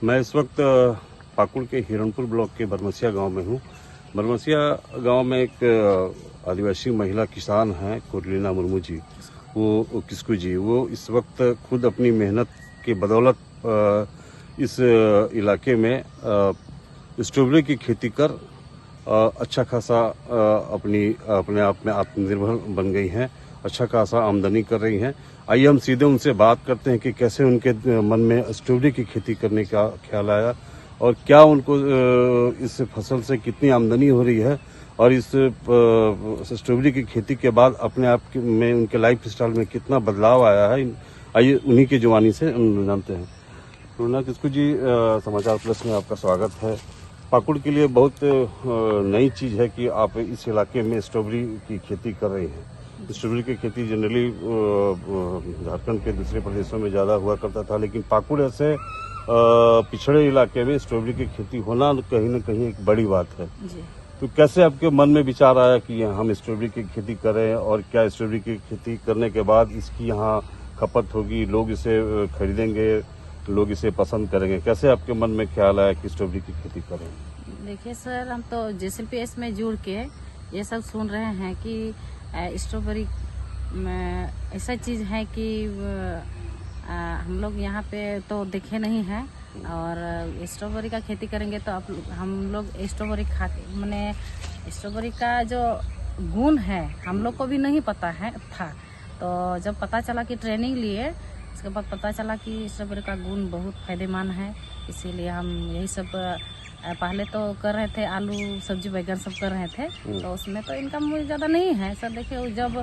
मैं इस वक्त पाकुड़ के हिरणपुर ब्लॉक के बरमसिया गांव में हूं। बरमसिया गांव में एक आदिवासी महिला किसान हैं कुरलीना मुर्मू जी, वो किस्कू जी, वो इस वक्त खुद अपनी मेहनत के बदौलत इस इलाके में स्ट्रॉबेरी की खेती कर अच्छा खासा अपने आप में आत्मनिर्भर बन गई हैं, अच्छा खासा आमदनी कर रही हैं। आइए हम सीधे उनसे बात करते हैं कि कैसे उनके मन में स्ट्रॉबेरी की खेती करने का ख्याल आया और क्या उनको इस फसल से कितनी आमदनी हो रही है और इस स्ट्रॉबेरी की खेती के बाद अपने आप में उनके लाइफ स्टाइल में कितना बदलाव आया है। आइए उन्हीं की जुबानी से जानते हैं। रुना किस्कू जी, समाचार प्लस में आपका स्वागत है। पाकुड़ के लिए बहुत नई चीज़ है कि आप इस इलाके में स्ट्रॉबेरी की खेती कर रही हैं। स्ट्रॉबेरी की खेती जनरली झारखंड के दूसरे प्रदेशों में ज़्यादा हुआ करता था, लेकिन पाकुड़ ऐसे पिछड़े इलाके में स्ट्रॉबेरी की खेती होना कहीं न कहीं एक बड़ी बात है जी। तो कैसे आपके मन में विचार आया कि हम स्ट्रॉबेरी की खेती करें और क्या स्ट्रॉबेरी की खेती करने के बाद इसकी यहाँ खपत होगी, लोग इसे खरीदेंगे, लोग इसे पसंद करेंगे? कैसे आपके मन में ख्याल आया कि स्ट्रॉबेरी की खेती करें? देखिए सर, हम तो JCPS में जुड़ के ये सब सुन रहे हैं कि स्ट्रॉबेरी ऐसा चीज़ है कि हम लोग यहाँ पे तो देखे नहीं हैं और स्ट्रॉबेरी का खेती करेंगे तो हम लोग स्ट्रॉबेरी खाते मैंने स्ट्रॉबेरी का जो गुण है हम लोग को भी नहीं पता है था। तो जब पता चला कि ट्रेनिंग लिए, उसके बाद पता चला कि स्ट्रॉबेरी का गुण बहुत फायदेमंद है, इसीलिए हम यही सब पहले तो कर रहे थे, आलू सब्जी बैगन सब कर रहे थे। तो उसमें तो इनकम ज़्यादा नहीं है सर। देखिए जब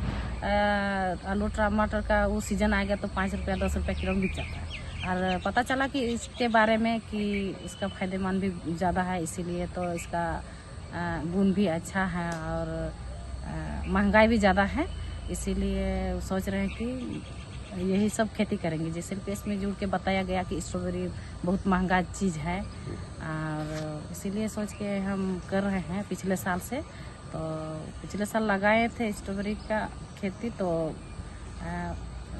आलू टमाटर का वो सीज़न आ गया तो 5 रुपया 10 रुपया किलो बिक जाता है और पता चला कि इसके बारे में कि इसका फायदेमंद भी ज़्यादा है, इसीलिए तो इसका गुण भी अच्छा है और महंगाई भी ज़्यादा है, इसीलिए सोच रहे हैं कि यही सब खेती करेंगे। JCPS में जुड़ के बताया गया कि स्ट्रॉबेरी बहुत महंगा चीज़ है और इसीलिए सोच के हम कर रहे हैं पिछले साल से। तो पिछले साल लगाए थे स्ट्रॉबेरी का खेती, तो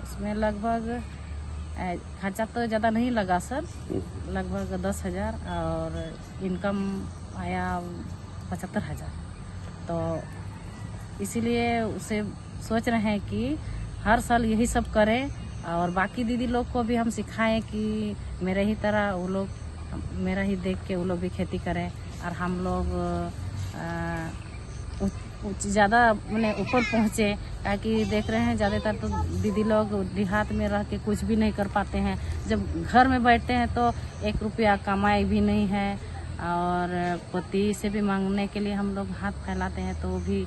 उसमें लगभग खर्चा तो ज़्यादा नहीं लगा सर, लगभग 10,000 और इनकम आया 75,000। तो इसीलिए उसे सोच रहे हैं कि हर साल यही सब करें और बाकी दीदी लोग को भी हम सिखाएं कि मेरे ही तरह वो लोग मेरा ही देख के वो लोग भी खेती करें और हम लोग ज़्यादा मैंने ऊपर पहुँचे। ताकि देख रहे हैं ज़्यादातर तो दीदी लोग देहात में रह के कुछ भी नहीं कर पाते हैं, जब घर में बैठते हैं तो 1 रुपया कमाई भी नहीं है और पति से भी मांगने के लिए हम लोग हाथ फैलाते हैं, तो वो भी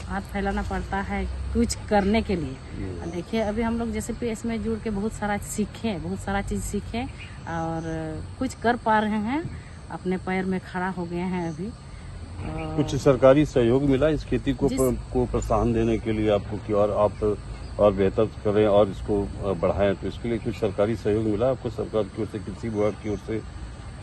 हाथ फैलाना पड़ता है कुछ करने के लिए। देखिए अभी हम लोग JCPS में जुड़ के बहुत सारा चीज़ सीखे और कुछ कर पा रहे हैं, अपने पैर में खड़ा हो गए हैं अभी। कुछ सरकारी सहयोग मिला इस खेती को प्रोत्साहन देने के लिए आपको कि और आप और बेहतर करें और इसको बढ़ाएं, तो इसके लिए कुछ सरकारी सहयोग मिला आपको सरकार की ओर से, कृषि विभाग की ओर से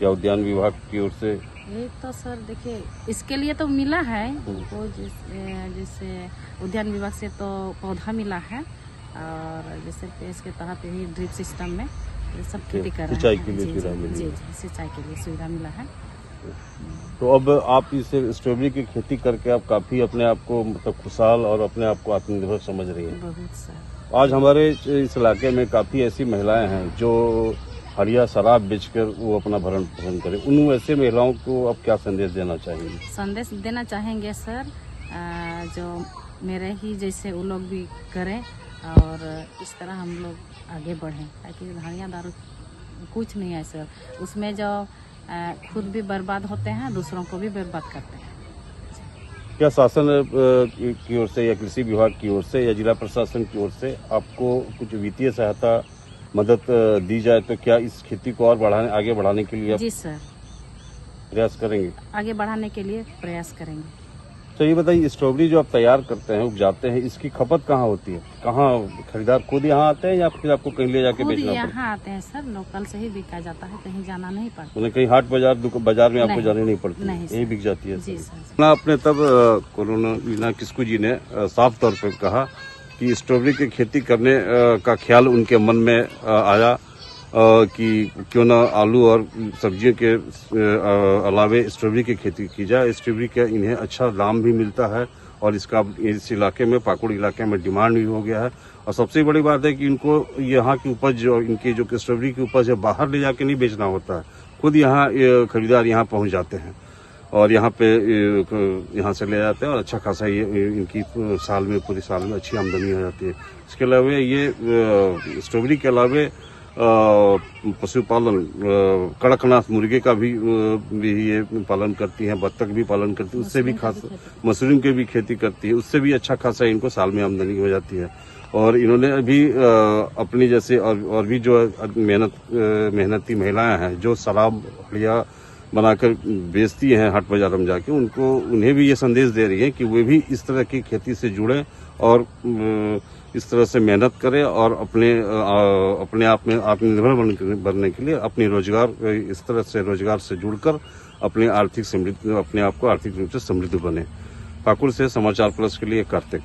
या उद्यान विभाग की ओर से? ये तो सर देखिए इसके लिए तो मिला है, वो जैसे उद्यान विभाग से तो पौधा मिला है और JCPS के तहत ही ड्रिप सिस्टम में सब खेती कर रहे हैं। सिंचाई के लिए सुविधा मिली? जी, सिंचाई के लिए सुविधा मिला है। तो अब आप इस स्ट्रॉबेरी की खेती करके आप काफ़ी अपने आप को मतलब खुशहाल और अपने आप को आत्मनिर्भर समझ रही हैं? बहुत सर। आज हमारे इस इलाके में काफ़ी ऐसी महिलाएं हैं जो हरिया शराब बेचकर वो अपना भरण पोषण करें, उन ऐसे महिलाओं को आप क्या संदेश देना चाहेंगे? संदेश देना चाहेंगे सर, जो मेरे ही जैसे वो लोग भी करें और इस तरह हम लोग आगे बढ़ें, ताकि हरिया दारू कुछ नहीं है सर, उसमें जो खुद भी बर्बाद होते हैं, दूसरों को भी बर्बाद करते हैं। क्या शासन की ओर से या कृषि विभाग की ओर से या जिला प्रशासन की ओर से आपको कुछ वित्तीय सहायता मदद दी जाए तो क्या इस खेती को और आगे बढ़ाने के लिए आप जी सर प्रयास करेंगे? आगे बढ़ाने के लिए प्रयास करेंगे। तो ये बताइए, स्ट्रॉबेरी जो आप तैयार करते हैं, उपजाते हैं, इसकी खपत कहाँ होती है? कहाँ खरीदार खुद यहाँ आते हैं या फिर आपको कहीं ले जाके बेचना पड़ता है? यहाँ आते हैं सर, लोकल से ही बिका जाता है, कहीं जाना नहीं पड़ता। मतलब कहीं हाट बाजार में आपको जाने नहीं पड़ती, यही बिक जाती है? जी सर। ना आपने तब कुरलीना किस्कू जी ने साफ तौर पर कहा कि स्ट्रॉबेरी की खेती करने का ख्याल उनके मन में आया कि क्यों ना आलू और सब्जियों के अलावे स्ट्रॉबेरी की खेती की जाए। स्ट्रॉबेरी का इन्हें अच्छा दाम भी मिलता है और इसका इस इलाके में, पाकुड़ इलाके में डिमांड भी हो गया है। और सबसे बड़ी बात है कि इनको यहाँ की उपज, जो इनकी जो स्ट्रॉबेरी की उपज है, बाहर ले जाके नहीं बेचना होता है, खुद यहाँ खरीदार यहाँ पहुँच जाते हैं और यहाँ पे यहाँ से ले जाते हैं और अच्छा खासा ये इनकी साल में, पूरी साल में अच्छी आमदनी हो जाती है। इसके अलावा ये स्ट्रॉबेरी के अलावा पशुपालन, कड़कनाथ मुर्गे का भी ये पालन करती हैं, बत्तख भी पालन करती है, उससे भी खास मशरूम की भी खेती करती है, उससे भी अच्छा खासा इनको साल में आमदनी हो जाती है। और इन्होंने अभी अपनी जैसे और भी जो मेहनती महिलाएं हैं जो शराब हड़िया बनाकर बेचती हैं हाट बाजार में जाके, उन्हें भी ये संदेश दे रही है कि वे भी इस तरह की खेती से जुड़ें और इस तरह से मेहनत करें और अपने आप में आत्मनिर्भर बनने के लिए अपनी रोजगार, इस तरह से रोजगार से जुड़कर अपने आप को आर्थिक रूप से समृद्ध बने। पाकुड़ से समाचार प्लस के लिए कार्तिक।